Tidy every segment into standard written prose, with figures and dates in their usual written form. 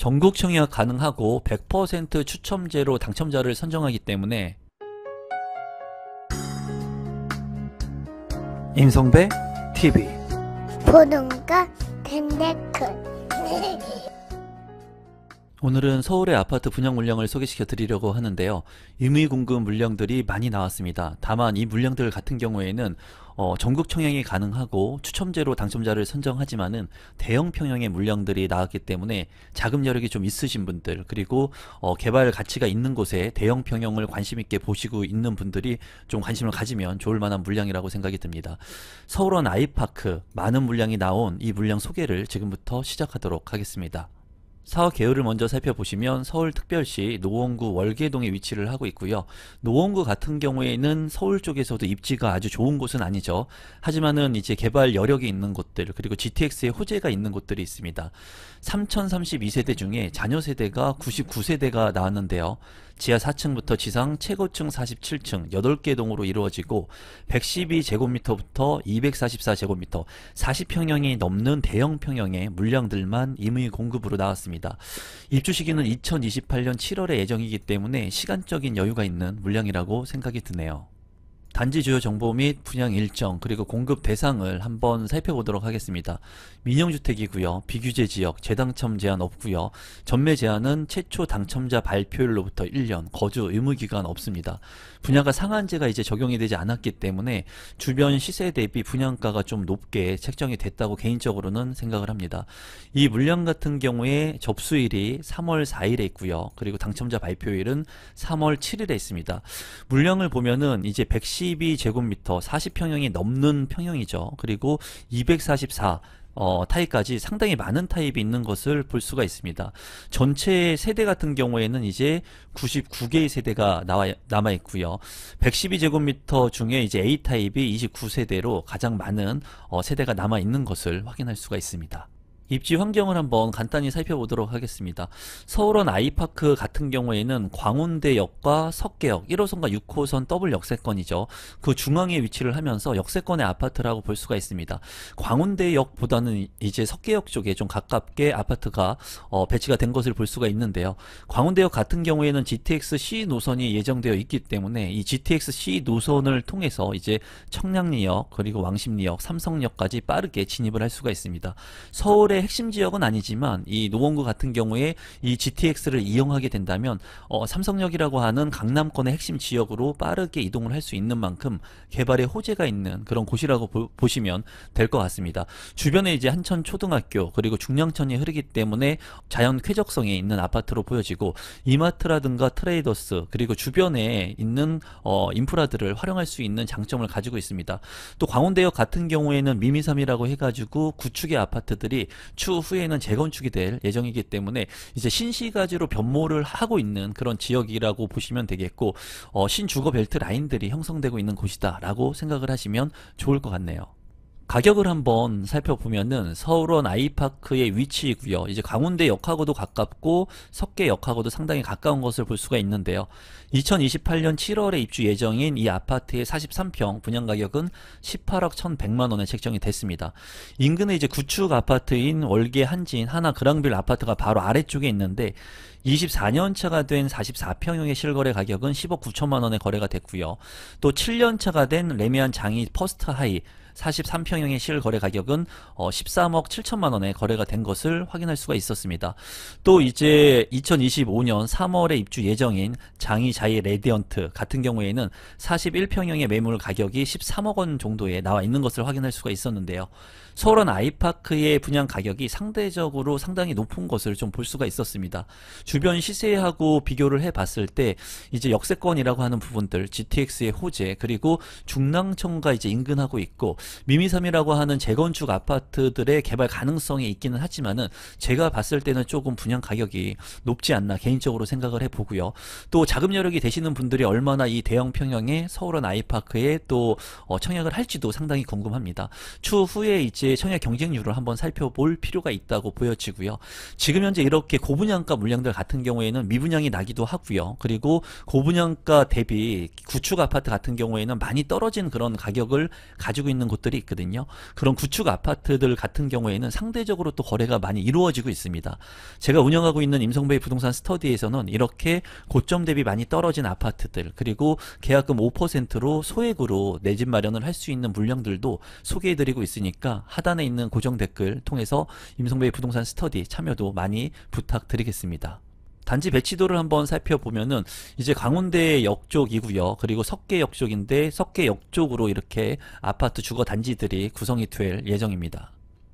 전국 청약 가능하고 100% 추첨제로 당첨자를 선정하기 때문에 임성배 TV 보동과 덴데크 오늘은 서울의 아파트 분양 물량을 소개시켜 드리려고 하는데요. 임의공급 물량들이 많이 나왔습니다. 다만 이 물량들 같은 경우에는 전국 청약이 가능하고 추첨제로 당첨자를 선정하지만은 대형 평형의 물량들이 나왔기 때문에 자금 여력이 좀 있으신 분들, 그리고 개발 가치가 있는 곳에 대형 평형을 관심 있게 보시고 있는 분들이 좀 관심을 가지면 좋을 만한 물량이라고 생각이 듭니다. 서울원 아이파크 많은 물량이 나온 이 물량 소개를 지금부터 시작하도록 하겠습니다. 사업 개요를 먼저 살펴보시면 서울특별시 노원구 월계동에 위치를 하고 있고요. 노원구 같은 경우에는 서울 쪽에서도 입지가 아주 좋은 곳은 아니죠. 하지만은 이제 개발 여력이 있는 곳들, 그리고 GTX의 호재가 있는 곳들이 있습니다. 3032세대 중에 자녀 세대가 99세대가 나왔는데요. 지하 4층부터 지상 최고층 47층 8개 동으로 이루어지고 112제곱미터부터 244제곱미터 40평형이 넘는 대형 평형의 물량들만 임의 공급으로 나왔습니다. 입주 시기는 2028년 7월에 예정이기 때문에 시간적인 여유가 있는 물량이라고 생각이 드네요. 단지 주요 정보 및 분양 일정, 그리고 공급 대상을 한번 살펴보도록 하겠습니다. 민영주택이고요. 비규제 지역, 재당첨 제한 없고요. 전매 제한은 최초 당첨자 발표일로부터 1년, 거주 의무기간 없습니다. 분양가 상한제가 이제 적용이 되지 않았기 때문에 주변 시세 대비 분양가가 좀 높게 책정이 됐다고 개인적으로는 생각을 합니다. 이 물량 같은 경우에 접수일이 3월 4일에 있고요. 그리고 당첨자 발표일은 3월 7일에 있습니다. 물량을 보면은 이제 112제곱미터 40평형이 넘는 평형이죠. 그리고 244 타입까지 상당히 많은 타입이 있는 것을 볼 수가 있습니다. 전체 세대 같은 경우에는 이제 99개의 세대가 남아 있고요. 112제곱미터 중에 이제 A 타입이 29세대로 가장 많은 세대가 남아 있는 것을 확인할 수가 있습니다. 입지 환경을 한번 간단히 살펴보도록 하겠습니다. 서울원 아이파크 같은 경우에는 광운대역과 석계역 1호선과 6호선 더블 역세권이죠. 그 중앙에 위치를 하면서 역세권의 아파트라고 볼 수가 있습니다. 광운대역보다는 이제 석계역 쪽에 좀 가깝게 아파트가 배치가 된 것을 볼 수가 있는데요. 광운대역 같은 경우에는 GTX-C 노선이 예정되어 있기 때문에 이 GTX-C 노선을 통해서 이제 청량리역, 그리고 왕십리역, 삼성역까지 빠르게 진입을 할 수가 있습니다. 서울의 핵심 지역은 아니지만 이 노원구 같은 경우에 이 GTX를 이용하게 된다면 삼성역이라고 하는 강남권의 핵심 지역으로 빠르게 이동을 할 수 있는 만큼 개발의 호재가 있는 그런 곳이라고 보시면 될 것 같습니다. 주변에 이제 한천초등학교, 그리고 중량천이 흐르기 때문에 자연 쾌적성이 있는 아파트로 보여지고 이마트라든가 트레이더스, 그리고 주변에 있는 인프라들을 활용할 수 있는 장점을 가지고 있습니다. 또 광운대역 같은 경우에는 미미삼이라고 해가지고 구축의 아파트들이 추후에는 재건축이 될 예정이기 때문에 이제 신시가지로 변모를 하고 있는 그런 지역이라고 보시면 되겠고, 신주거 벨트 라인들이 형성되고 있는 곳이다 라고 생각을 하시면 좋을 것 같네요. 가격을 한번 살펴보면은 서울원 아이파크의 위치이고요. 이제 강운대역하고도 가깝고 석계역하고도 상당히 가까운 것을 볼 수가 있는데요. 2028년 7월에 입주 예정인 이 아파트의 43평 분양 가격은 18억 1,100만원에 책정이 됐습니다. 인근에 이제 구축 아파트인 월계 한진 하나 그랑빌 아파트가 바로 아래쪽에 있는데 24년차가 된 44평형의 실거래 가격은 10억 9천만원에 거래가 됐고요. 또 7년차가 된 레미안 장이 퍼스트 하이 43평형의 실거래 가격은 13억 7천만원에 거래가 된 것을 확인할 수가 있었습니다. 또 이제 2025년 3월에 입주 예정인 장이 자이 레디언트 같은 경우에는 41평형의 매물 가격이 13억원 정도에 나와 있는 것을 확인할 수가 있었는데요. 서울원 아이파크의 분양 가격이 상대적으로 상당히 높은 것을 좀 볼 수가 있었습니다. 주변 시세하고 비교를 해봤을 때 이제 역세권이라고 하는 부분들, GTX의 호재, 그리고 중랑천과 이제 인근하고 있고 미미삼이라고 하는 재건축 아파트들의 개발 가능성이 있기는 하지만은 제가 봤을 때는 조금 분양 가격이 높지 않나 개인적으로 생각을 해보고요. 또 자금 여력이 되시는 분들이 얼마나 이 대형 평형의 서울원 아이파크에 또 청약을 할지도 상당히 궁금합니다. 추후에 이제 실제 청약 경쟁률을 한번 살펴볼 필요가 있다고 보여지고요. 지금 현재 이렇게 고분양가 물량들 같은 경우에는 미분양이 나기도 하고요. 그리고 고분양가 대비 구축 아파트 같은 경우에는 많이 떨어진 그런 가격을 가지고 있는 곳들이 있거든요. 그런 구축 아파트들 같은 경우에는 상대적으로 또 거래가 많이 이루어지고 있습니다. 제가 운영하고 있는 임성베이 부동산 스터디에서는 이렇게 고점 대비 많이 떨어진 아파트들, 그리고 계약금 5%로 소액으로 내 집 마련을 할 수 있는 물량들도 소개해드리고 있으니까 하단에 있는 고정 댓글 통해서 임성베이 부동산 스터디 참여도 많이 부탁드리겠습니다. 단지 배치도를 한번 살펴보면은 이제 강원대역 쪽이고요. 그리고 석계역 쪽인데 석계역 쪽으로 이렇게 아파트 주거 단지들이 구성이 될 예정입니다.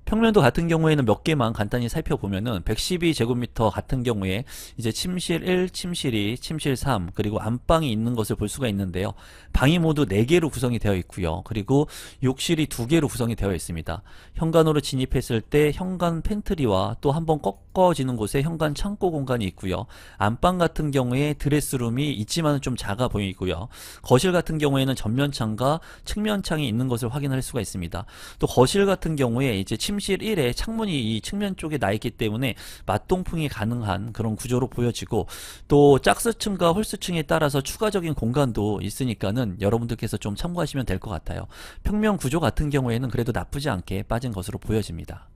평면도 같은 경우에는 몇 개만 간단히 살펴보면은 112제곱미터 같은 경우에 이제 침실 1, 침실 2, 침실 3, 그리고 안방이 있는 것을 볼 수가 있는데요. 방이 모두 4개로 구성이 되어 있고요. 그리고 욕실이 2개로 구성이 되어 있습니다. 현관으로 진입했을 때 현관 팬트리와 또 한번 꺾어지는 곳에 현관 창고 공간이 있고요. 안방 같은 경우에 드레스룸이 있지만 좀 작아 보이고요. 거실 같은 경우에는 전면창과 측면창이 있는 것을 확인할 수가 있습니다. 또 거실 같은 경우에 이제 침실 1에 창문이 이 측면 쪽에 나 있기 때문에 맞동풍이 가능한 그런 구조로 보여지고, 또 짝스층과 홀스층에 따라서 추가적인 공간도 있으니까는 여러분들께서 좀 참고하시면 될 것 같아요. 평면 구조 같은 경우에는 그래도 나쁘지 않게 빠진 것으로 보여집니다.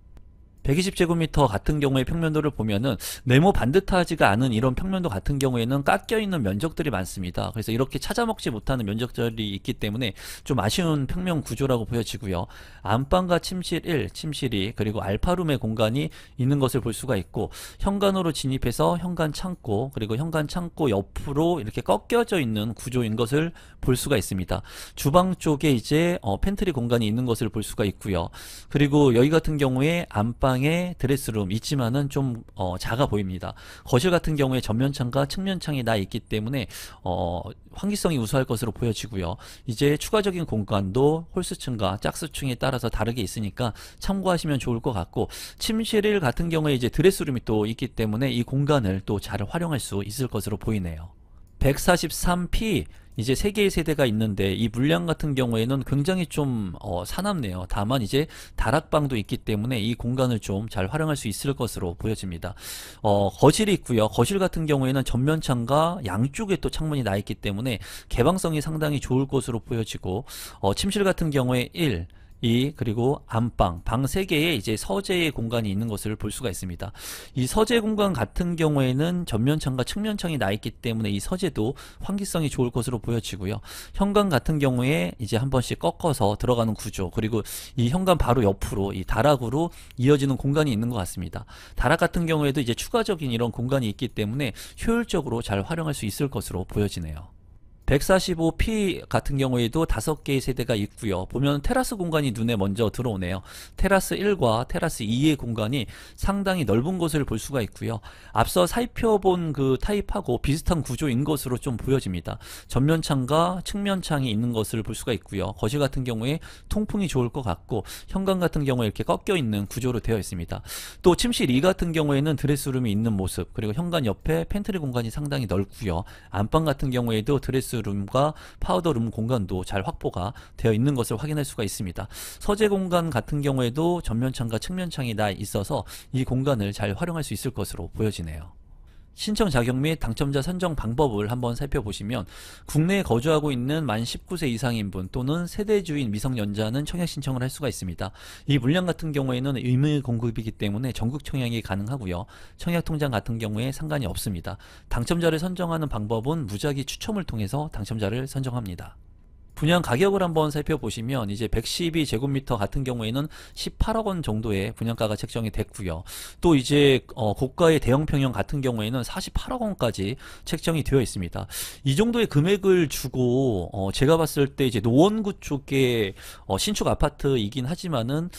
120제곱미터 같은 경우에 평면도를 보면은 네모 반듯하지가 않은 이런 평면도 같은 경우에는 깎여 있는 면적들이 많습니다. 그래서 이렇게 찾아먹지 못하는 면적들이 있기 때문에 좀 아쉬운 평면 구조라고 보여지고요. 안방과 침실 1, 침실 2, 그리고 알파룸의 공간이 있는 것을 볼 수가 있고, 현관으로 진입해서 현관 창고, 그리고 현관 창고 옆으로 이렇게 꺾여져 있는 구조인 것을 볼 수가 있습니다. 주방 쪽에 이제 팬트리 공간이 있는 것을 볼 수가 있고요. 그리고 여기 같은 경우에 안방 드레스룸 있지만은 좀 작아 보입니다. 거실 같은 경우에 전면창과 측면창이 나 있기 때문에 환기성이 우수할 것으로 보여지고요. 이제 추가적인 공간도 홀스층과 짝스층에 따라서 다르게 있으니까 참고하시면 좋을 것 같고, 침실 1 같은 경우에 이제 드레스룸이 또 있기 때문에 이 공간을 또 잘 활용할 수 있을 것으로 보이네요. 143P 이제 3개의 세대가 있는데 이 물량 같은 경우에는 굉장히 좀 사납네요. 다만 이제 다락방도 있기 때문에 이 공간을 좀 잘 활용할 수 있을 것으로 보여집니다. 거실이 있고요. 거실 같은 경우에는 전면창과 양쪽에 또 창문이 나 있기 때문에 개방성이 상당히 좋을 것으로 보여지고, 침실 같은 경우에 1, 2, 그리고 안방, 방 3개에 이제 서재의 공간이 있는 것을 볼 수가 있습니다. 이 서재 공간 같은 경우에는 전면창과 측면창이 나 있기 때문에 이 서재도 환기성이 좋을 것으로 보여지고요. 현관 같은 경우에 이제 한 번씩 꺾어서 들어가는 구조, 그리고 이 현관 바로 옆으로 이 다락으로 이어지는 공간이 있는 것 같습니다. 다락 같은 경우에도 이제 추가적인 이런 공간이 있기 때문에 효율적으로 잘 활용할 수 있을 것으로 보여지네요. 145P 같은 경우에도 5개의 세대가 있고요. 보면 테라스 공간이 눈에 먼저 들어오네요. 테라스 1과 테라스 2의 공간이 상당히 넓은 것을 볼 수가 있고요. 앞서 살펴본 그 타입하고 비슷한 구조인 것으로 좀 보여집니다. 전면창과 측면창이 있는 것을 볼 수가 있고요. 거실 같은 경우에 통풍이 좋을 것 같고, 현관 같은 경우에 이렇게 꺾여 있는 구조로 되어 있습니다. 또 침실 2 같은 경우에는 드레스룸이 있는 모습, 그리고 현관 옆에 팬트리 공간이 상당히 넓고요. 안방 같은 경우에도 드레스룸과 파우더룸 공간도 잘 확보가 되어 있는 것을 확인할 수가 있습니다. 서재 공간 같은 경우에도 전면창과 측면창이 다 있어서 이 공간을 잘 활용할 수 있을 것으로 보여지네요. 신청 자격 및 당첨자 선정 방법을 한번 살펴보시면, 국내에 거주하고 있는 만 19세 이상인 분 또는 세대주인 미성년자는 청약 신청을 할 수가 있습니다. 이 물량 같은 경우에는 의무 공급이기 때문에 전국 청약이 가능하고요. 청약 통장 같은 경우에 상관이 없습니다. 당첨자를 선정하는 방법은 무작위 추첨을 통해서 당첨자를 선정합니다. 분양 가격을 한번 살펴보시면 이제 112제곱미터 같은 경우에는 18억원 정도의 분양가가 책정이 됐고요. 또 이제 고가의 대형 평형 같은 경우에는 48억원까지 책정이 되어 있습니다. 이 정도의 금액을 주고 제가 봤을 때 이제 노원구 쪽에 신축 아파트이긴 하지만은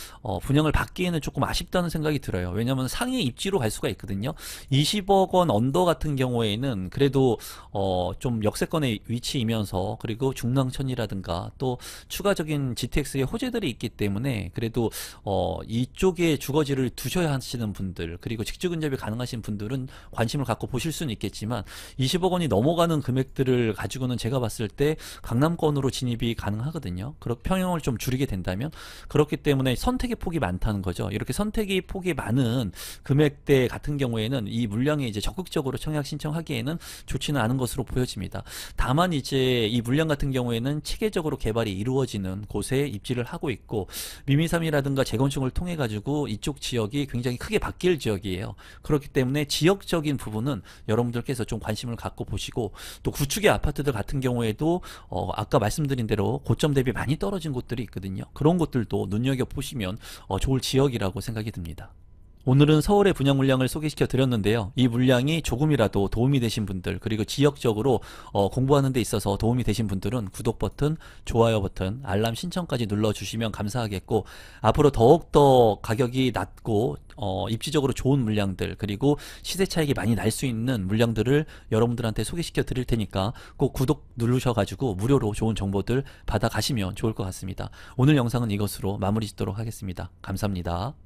분양을 받기에는 조금 아쉽다는 생각이 들어요. 왜냐하면 상위 입지로 갈 수가 있거든요. 20억원 언더 같은 경우에는 그래도 좀 역세권의 위치이면서, 그리고 중랑천이라 미미삼이라든가 또 추가적인 GTX의 호재들이 있기 때문에 그래도 이쪽에 주거지를 두셔야 하시는 분들, 그리고 직주 근접이 가능하신 분들은 관심을 갖고 보실 수는 있겠지만 20억 원이 넘어가는 금액들을 가지고는 제가 봤을 때 강남권으로 진입이 가능하거든요. 평형을 좀 줄이게 된다면. 그렇기 때문에 선택의 폭이 많다는 거죠. 이렇게 선택의 폭이 많은 금액대 같은 경우에는 이 물량에 이제 적극적으로 청약 신청하기에는 좋지는 않은 것으로 보여집니다. 다만 이제 이 물량 같은 경우에는 체계적으로 개발이 이루어지는 곳에 입지를 하고 있고, 미미삼이라든가 재건축을 통해 가지고 이쪽 지역이 굉장히 크게 바뀔 지역이에요. 그렇기 때문에 지역적인 부분은 여러분들께서 좀 관심을 갖고 보시고, 또 구축의 아파트들 같은 경우에도 아까 말씀드린 대로 고점 대비 많이 떨어진 곳들이 있거든요. 그런 곳들도 눈여겨보시면 좋을 지역이라고 생각이 듭니다. 오늘은 서울의 분양 물량을 소개시켜 드렸는데요. 이 물량이 조금이라도 도움이 되신 분들, 그리고 지역적으로 공부하는 데 있어서 도움이 되신 분들은 구독 버튼, 좋아요 버튼, 알람 신청까지 눌러주시면 감사하겠고, 앞으로 더욱더 가격이 낮고 입지적으로 좋은 물량들, 그리고 시세 차익이 많이 날 수 있는 물량들을 여러분들한테 소개시켜 드릴 테니까 꼭 구독 누르셔가지고 무료로 좋은 정보들 받아 가시면 좋을 것 같습니다. 오늘 영상은 이것으로 마무리 짓도록 하겠습니다. 감사합니다.